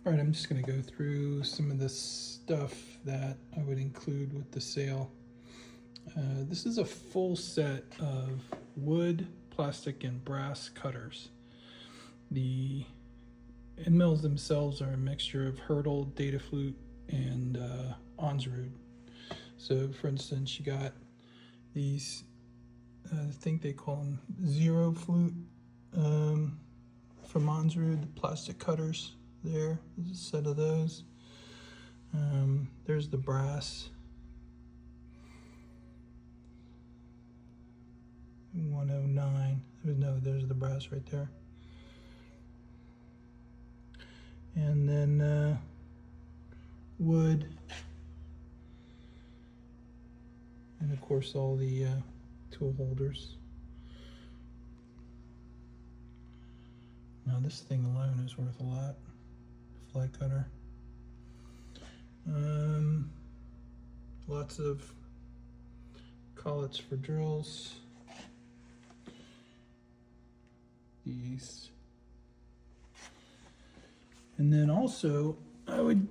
All right, I'm just going to go through some of the stuff that I would include with the sale. This is a full set of wood, plastic, and brass cutters. The end mills themselves are a mixture of hurdle, data flute, and Onsrud. So, for instance, you got these, I think they call them zero flute from Onsrud, the plastic cutters. There's a set of those. There's the brass. 109. There's the brass right there. And then wood. And of course all the tool holders. Now this thing alone is worth a lot. Fly cutter. Lots of collets for drills. These. And then also I would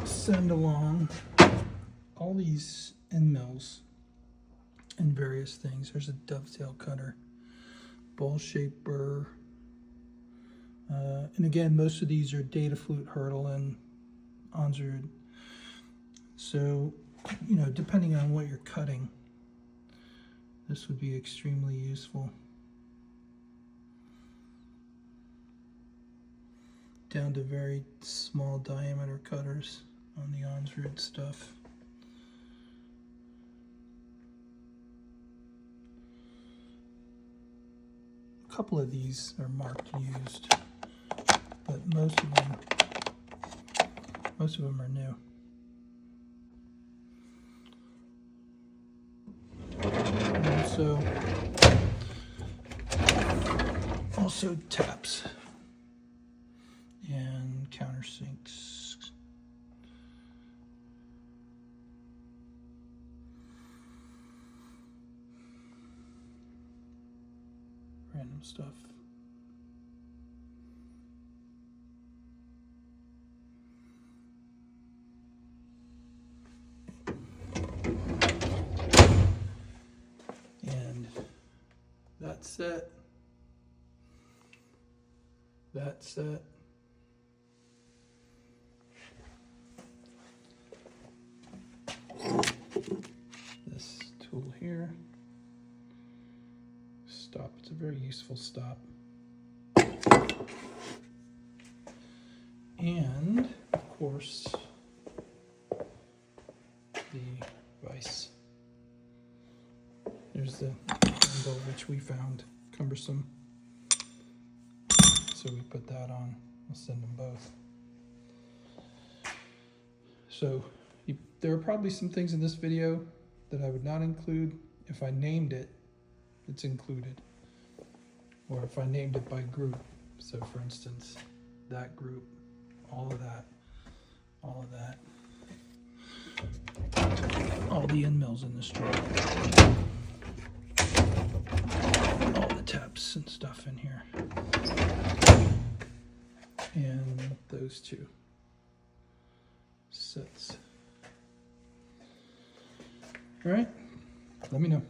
send along all these end mills and various things. There's a dovetail cutter, bowl shaped burr. And again, most of these are data flute, hurdle, and Onsrud. So, you know, depending on what you're cutting, this would be extremely useful. Down to very small diameter cutters on the Onsrud stuff. A couple of these are marked used, but most of them are new. And also taps and countersinks. Random stuff. And that set. That set. This tool here. Stop. It's a very useful stop. And of course, the vise. There's the handle which we found cumbersome, so we put that on. I'll send them both. So there are probably some things in this video that I would not include. If I named it, it's included. Or if I named it by group. So for instance, that group, all of that, all of that. All the end mills in this drawer. All the taps and stuff in here. And those two sets. All right, let me know.